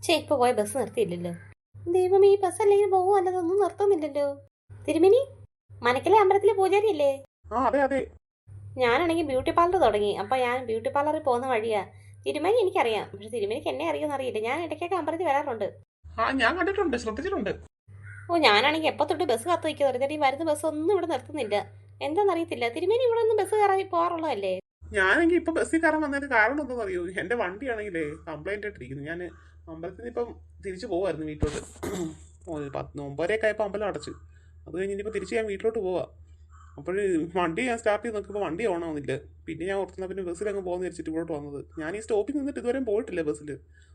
ഇപ്പൊ പോയ ബസ് നിർത്തിയില്ലല്ലോ. ദൈവം, ഈ ബസ് അല്ലെങ്കിൽ പോകുമോ അല്ലതൊന്നും നിർത്തുന്നില്ലല്ലോ. തിരുമേനി, മനക്കിലെ അമ്പലത്തിലെ പൂജാരി അല്ലേ? അതെ അതെ. ഞാനാണെങ്കിൽ ബ്യൂട്ടി പാർലർ തുടങ്ങി. അപ്പൊ ഞാൻ ബ്യൂട്ടി പാർലറിൽ പോകുന്ന വഴിയാ. തിരുമേനി എനിക്കറിയാം, പക്ഷെ തിരുമേനിക്ക് എന്നെ അറിയുമെന്ന് അറിയില്ല. ഞാൻ ഇടയ്ക്കൊക്കെ അമ്പലത്തിൽ വരാറുണ്ട്. ഞാൻ കണ്ടിട്ടുണ്ട്, ശ്രദ്ധിച്ചിട്ടുണ്ട്. ഞാനാണെങ്കിൽ എപ്പോൾ തൊട്ട് ബസ് കാത്തു വയ്ക്കുന്നത്. ഈ വരുന്ന ബസ് ഒന്നും ഇവിടെ നിർത്തുന്നില്ല. എന്താണെന്നറിയത്തില്ല. തിരുമേനി ഇവിടെ ഒന്നും ബസ് കയറാൻ പോകാറുള്ളതല്ലേ? ഞാനെങ്കിൽ ഇപ്പൊ ബസ്സിൽ കയറാൻ വന്നതിന് കാരണം എന്താണെന്ന് അറിയോ? എന്റെ വണ്ടിയാണെങ്കിലേ കംപ്ലൈന്റ് ആയിട്ടിരിക്കുന്നു. ഞാൻ അമ്പലത്തിൽ നിന്ന് ഇപ്പം തിരിച്ചു പോവായിരുന്നു വീട്ടിലോട്ട്. 9:30 ആയപ്പോൾ അമ്പലം അടച്ചു. അത് കഴിഞ്ഞ് ഇനിയിപ്പോൾ തിരിച്ച് ഞാൻ വീട്ടിലോട്ട് പോവാ. അപ്പോൾ വണ്ടി ഞാൻ സ്റ്റാർട്ട് ചെയ്ത് നോക്കുമ്പോൾ വണ്ടി ഓണാവുന്നില്ല. പിന്നെ ഞാൻ ഓർത്തുന്ന പിന്നെ ബസ്സിൽ അങ്ങ് പോകുന്ന വെച്ചിട്ട് ഇവിടോട്ട് വന്നത്. ഞാൻ ഈ സ്റ്റോപ്പിൽ നിന്നിട്ട് ഇതുവരെയും പോയിട്ടില്ല ബസ്സിൽ.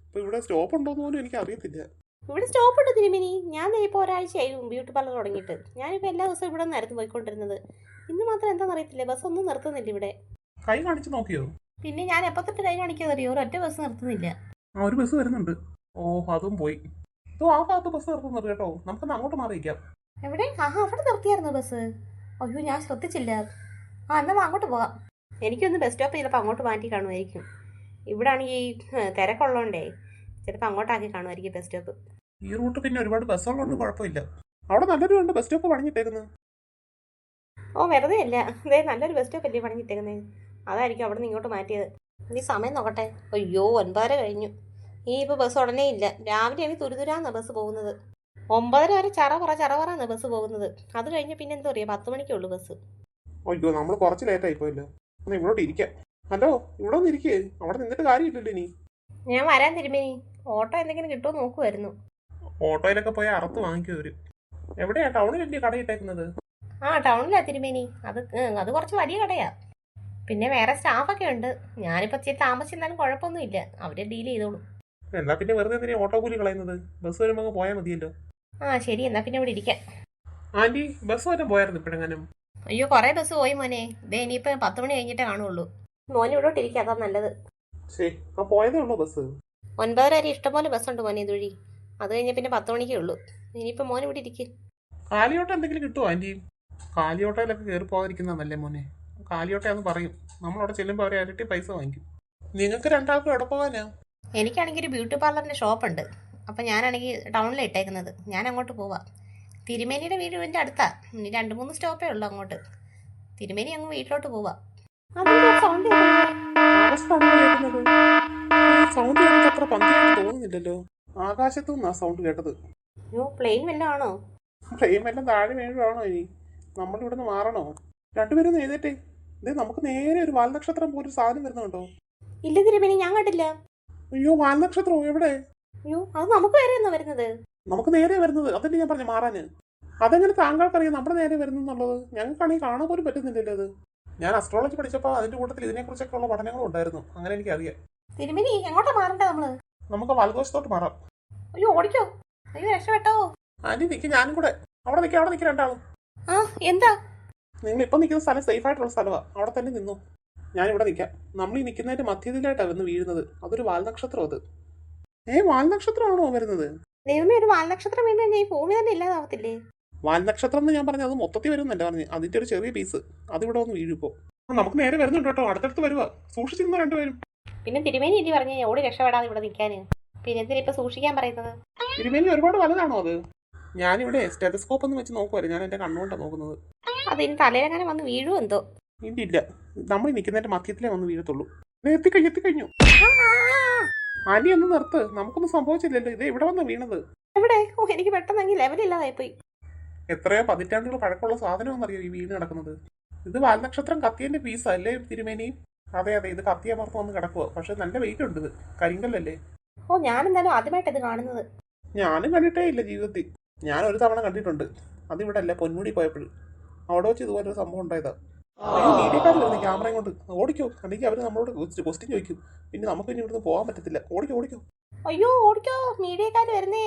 അപ്പോൾ ഇവിടെ സ്റ്റോപ്പ് ഉണ്ടോന്ന് പോലും എനിക്ക് അറിയത്തില്ല. ഇവിടെ സ്റ്റോപ്പ് ഉണ്ട് തിരുമേനി. ഞാൻ ഇപ്പോൾ ഒരാഴ്ചയായി ബ്യൂട്ടി പാർലർ തുടങ്ങിയിട്ട്. ഞാനിപ്പോൾ എല്ലാ ദിവസവും ഇവിടെ നിന്നായിരുന്നു പോയിക്കൊണ്ടിരുന്നത്. ഇന്ന് മാത്രം എന്താണെന്ന് അറിയത്തില്ല, ബസ് ഒന്നും നിർത്തുന്നില്ല ഇവിടെ. കൈ കാണിച്ച് നോക്കിയോ? പിന്നെ ഞാൻ എപ്പോൾ തൊട്ട് കൈ കാണിക്കാതറിയോ, ഒരൊറ്റ ബസ് നിർത്തുന്നില്ല. ഒരു ബസ് വരുന്നുണ്ട്. അതും പോയി. ആ ഭാഗത്ത് ബസ് നിർത്തുന്നത് കേട്ടോ. നമുക്കൊന്ന് അങ്ങോട്ട് മാറിയിക്കാം. എവിടെ? അവിടെ നിർത്തിയായിരുന്നു ബസ്. അയ്യോ, ഞാൻ ശ്രദ്ധിച്ചില്ല. എന്നാൽ അങ്ങോട്ട് പോകാം. എനിക്കൊന്ന് ബസ് സ്റ്റോപ്പ് ചിലപ്പോൾ അങ്ങോട്ട് മാറ്റി കാണുമായിരിക്കും. ഇവിടെ ആണെങ്കിൽ തിരക്കുള്ളതുകൊണ്ടേ ചിലപ്പോൾ അങ്ങോട്ടാക്കി കാണുമായിരിക്കും ബസ് സ്റ്റോപ്പ്. ഈ റൂട്ട് പിന്നെ ഒരുപാട് ബസ്സുള്ളതുകൊണ്ട് കുഴപ്പമില്ല. അവിടെ നല്ലൊരു ഉണ്ട് ബസ് സ്റ്റോപ്പ് പണിഞ്ഞിട്ടേക്കുന്നത്. വെറുതെ അല്ല, അതേ നല്ലൊരു ബസ് സ്റ്റോപ്പ് അല്ലേ പണിഞ്ഞിട്ടേക്കുന്നത്. അതായിരിക്കും അവിടെ നിന്ന് ഇങ്ങോട്ട് മാറ്റിയത്. ഈ സമയം നോക്കട്ടെ. അയ്യോ, 9:30 കഴിഞ്ഞു. ഇപ്പോൾ ബസ് ഉടനെ ഇല്ല. രാവിലെയാണ് തുരുതുരാന്നാണ് ബസ് പോകുന്നത്. 9:30 വരെ ചറവറാന്ന് ബസ് പോകുന്നത്. അത് കഴിഞ്ഞ് പിന്നെ എന്താ പറയുക, 10 മണിക്കേ ഉള്ളൂ ബസ്. അയ്യോ, നമ്മൾ കുറച്ച് ലേറ്റ് ആയിപ്പോയല്ലോ. ഒന്ന് ഇവിടോട്ട് ഇരിക്കാം. ഹലോ, ഇവിടെ ഒന്ന് ഇരിക്കേ. അവിടെ നിന്നിട്ട് കാര്യമില്ലല്ലോ ഇനി. ഞാൻ വരാൻ തിരുമേനി. ഓട്ടോ എന്തെങ്കിലും കിട്ടുമോ നോക്കുമായിരുന്നു. ഓട്ടോയിലൊക്കെ പോയി അറുത്ത് വാങ്ങിക്കും അവര്. എവിടെയാ? ടൗണിലല്ലേ കടയിട്ടേക്കുന്നത്? ടൗണിലാ തിരുമേനി. അത് കുറച്ച് വലിയ കടയാ. പിന്നെ വേറെ സ്റ്റാഫൊക്കെ ഉണ്ട്. ഞാനിപ്പോൾ ഇച്ചിരി താമസിച്ചിരുന്നാലും കുഴപ്പമൊന്നുമില്ല, അവര് ഡീൽ ചെയ്തോളും. എന്നാ പിന്നെ വെറുതെ എന്തിനാ ഓട്ടോ കൂലി കളയുന്നത്? ബസ് വരുമ്പോൾ പോയാൽ മതിയല്ലോ. ശരി, എന്നാ പിന്നെ ഇവിടെ ഇരിക്കാം. ആന്റി, ബസ് വരെ പോയായിരുന്നു ഇപ്പോഴെങ്ങാനും? അയ്യോ, കുറേ ബസ് പോയി മോനെ. ഇനിയിപ്പോൾ 10 മണി കഴിഞ്ഞിട്ടേ കാണുള്ളൂ. മോനെ ഇവിടോട്ട് ഇരിക്കുക, അതാ നല്ലത്. ശരി, പോയതേ ഉള്ളൂ ബസ്. 9:30 വരെ ഇഷ്ടംപോലെ ബസ്സുണ്ട് മോനെ ഇതുവഴി. അത് കഴിഞ്ഞ പിന്നെ 10 മണിക്കേ ഉള്ളൂ. ഇനിയിപ്പോൾ മോനെ ഇവിടെ ഇരിക്കും. കാലിയോട്ട എന്തെങ്കിലും കിട്ടുമോ ആന്റി? കാലിയോട്ടയിലൊക്കെ കയറി പോകാതിരിക്കുന്നതല്ലേ മോനെ. കാലിയോട്ടയാന്ന് പറയും. നമ്മളവിടെ ചെല്ലുമ്പോൾ അവരെ ഇരട്ടി പൈസ വാങ്ങിക്കും. നിങ്ങൾക്ക് രണ്ടാൾക്കും എവിടെ പോകാനാ? എനിക്കാണെങ്കിൽ ഒരു ബ്യൂട്ടി പാർലറിൻ്റെ ഷോപ്പുണ്ട്. അപ്പം ഞാനാണെങ്കിൽ ടൗണിലാണ് ഇട്ടേക്കുന്നത്. ഞാൻ അങ്ങോട്ട് പോവാം. തിരുമേനിയുടെ വീടിൻ്റെ അടുത്താ. ഇനി 2-3 സ്റ്റോപ്പേ ഉള്ളൂ അങ്ങോട്ട്. തിരുമേനി അങ്ങ് വീട്ടിലോട്ട് പോവാം. സൗണ്ട് കേട്ടിട്ട് അത്ര പന്തിയായിട്ട് തോന്നുന്നില്ലല്ലോ. ആകാശത്തു നിന്നാ സൗണ്ട് കേട്ടത്. പ്ലെയിൻ വല്ലതും ആണോ? പ്ലെയിൻ വല്ലതും താഴെ വീഴുവാണോ? ഇനി നമ്മളിവിടെ നിന്ന് മാറണോ? രണ്ടുപേരും എഴുതട്ടെ. ഇതേ നമുക്ക് നേരെ ഒരു വാൽനക്ഷത്രം പോലൊരു സാധനം വരുന്നുണ്ടോ? ഇല്ല തിരുമേനി, ഞാൻ കണ്ടില്ല. അയ്യോ, വാൽനക്ഷത്രോ? എവിടെ? അത് നമുക്ക് വേറെ ഒന്നും വരുന്നത്. നമുക്ക് നേരെ വരുന്നത്. അതല്ലേ ഞാൻ പറഞ്ഞു മാറാന്. അതെങ്ങനെ താങ്കൾക്കറിയാം നമ്മുടെ നേരെ വരുന്നുള്ളത്? ഞങ്ങൾക്കാണെങ്കിൽ കാണാൻ പോലും പറ്റുന്നില്ലല്ലോ അത്. ഞാൻ അസ്ട്രോളജി പഠിച്ചപ്പോൾ അതിന്റെ കൂട്ടത്തിൽ ഇതിനെക്കുറിച്ചൊക്കെ ഉള്ള പഠനങ്ങളും ഉണ്ടായിരുന്നു. അങ്ങനെ എനിക്കറിയാം. തിരുമേനി, എങ്ങോട്ടാ മാറണ്ടേ നമ്മള്? നമുക്ക് വലതുവശത്തോട്ട് മാറാം. അയ്യോ, ഓടിക്കോ. അയ്യോ, രക്ഷപ്പെട്ടോ. ആന്റി നിൽക്കി, ഞാനും കൂടെ. അവിടെ നിൽക്കി രണ്ടാളും. എന്താ? നിങ്ങൾ ഇപ്പൊ നിൽക്കുന്ന സ്ഥലം സേഫ് ആയിട്ടുള്ള സ്ഥലമാണ്. അവിടെ തന്നെ നിന്നു. ഞാനിവിടെ നിൽക്കാം. നമ്മൾ ഈ നിൽക്കുന്നതിന്റെ മധ്യത്തിലായിട്ടാണ് വന്ന് വീഴുന്നത്. അതൊരു വാൽനക്ഷത്രം. അത് വാൽനക്ഷത്രമാണോ വരുന്നത്? ദൈവമേ, ഒരു വാൽനക്ഷത്രം വീണ് കഴിഞ്ഞാൽ ഈ ഭൂമി തന്നെ ഇല്ലാതാവത്തില്ലേ? വാൽനക്ഷത്രം എന്ന് ഞാൻ പറഞ്ഞത് അത് മൊത്തത്തിൽ വരുന്നല്ല പറഞ്ഞു. അതിന്റെ ഒരു ചെറിയ പീസ് അതിവിടെ വന്ന് വീഴുമ്പോ നമുക്ക് നേരെ വരുന്നുണ്ട് കേട്ടോ. അടുത്തടുത്ത് വരുവാ. സൂക്ഷിച്ചിരുന്ന രണ്ടുപേരും. പിന്നെ തിരുമേനി ഇനി പറഞ്ഞ ഓടി രക്ഷപ്പെടാതെ ഇവിടെ നിൽക്കാന്. പിന്നെ എന്തിനാ ഇപ്പൊ സൂക്ഷിക്കാൻ പറയുന്നത്? തിരുമേനി ഒരുപാട് വലുതാണോ അത്? ഞാനിവിടെ സ്റ്റെതസ്കോപ്പ് ഒന്ന് വെച്ച് നോക്കുവായിരുന്നു. ഞാൻ എന്റെ കണ്ണുകൊണ്ടാണ് നോക്കുന്നത്. അതിന് തലയിലെങ്ങനെ വന്ന് വീഴും എന്തോ? ഇല്ല, നമ്മൾ നിൽക്കുന്നതിന്റെ മധ്യത്തിലേ വന്ന് വീഴത്തുള്ളൂ. എത്തിക്കഴിഞ്ഞു. ആന്റി ഒന്ന് നിർത്ത്. നമുക്കൊന്നും സംഭവിച്ചില്ലല്ലോ. ഇത് ഇവിടെ വന്ന് വീണത്. എവിടെ? എനിക്ക് പെട്ടെന്ന് ലെവലില്ലാതായിപ്പോയി. എത്രയോ പതിറ്റാണ്ടുകൾ പഴക്കമുള്ള സാധനമെന്നറിയോ ഈ വീണ് കിടക്കുന്നത്? ഇത് വാൽനക്ഷത്രം കത്തിയന്റെ പീസാ അല്ലേ തിരുമേനി? അതെ, ഇത് കത്തിയമർത്ത് വന്ന് കിടക്കുക. പക്ഷെ നല്ല വെയിറ്റ് ഉണ്ട്. ഇത് കരിങ്കല്ലല്ലേ? ഞാനെന്തായാലും ആദ്യമായിട്ട് ഇത് കാണുന്നത്. ഞാനും കണ്ടിട്ടേ ഇല്ല ജീവിതത്തിൽ. ഞാൻ ഒരു തവണ കണ്ടിട്ടുണ്ട്. അതിവിടെ അല്ല, പൊന്മുടി പോയപ്പോഴും അവിടെ വെച്ച് ഇതുപോലൊരു സംഭവം ഉണ്ടായതാ. മീഡിയക്കാർ വരുന്നത് ക്യാമറയും കൊണ്ട്. ഓടിക്കോ, അല്ലെങ്കിൽ അവര് നമ്മളോട് ക്വസ്റ്റ്യൻ ചോദിക്കും. പിന്നെ നമുക്ക് ഇനി ഇവിടുന്ന് പോകാൻ പറ്റത്തില്ല. ഓടിക്കോ. അയ്യോ, ഓടിക്കോ, മീഡിയക്കാർ വരുന്നേ.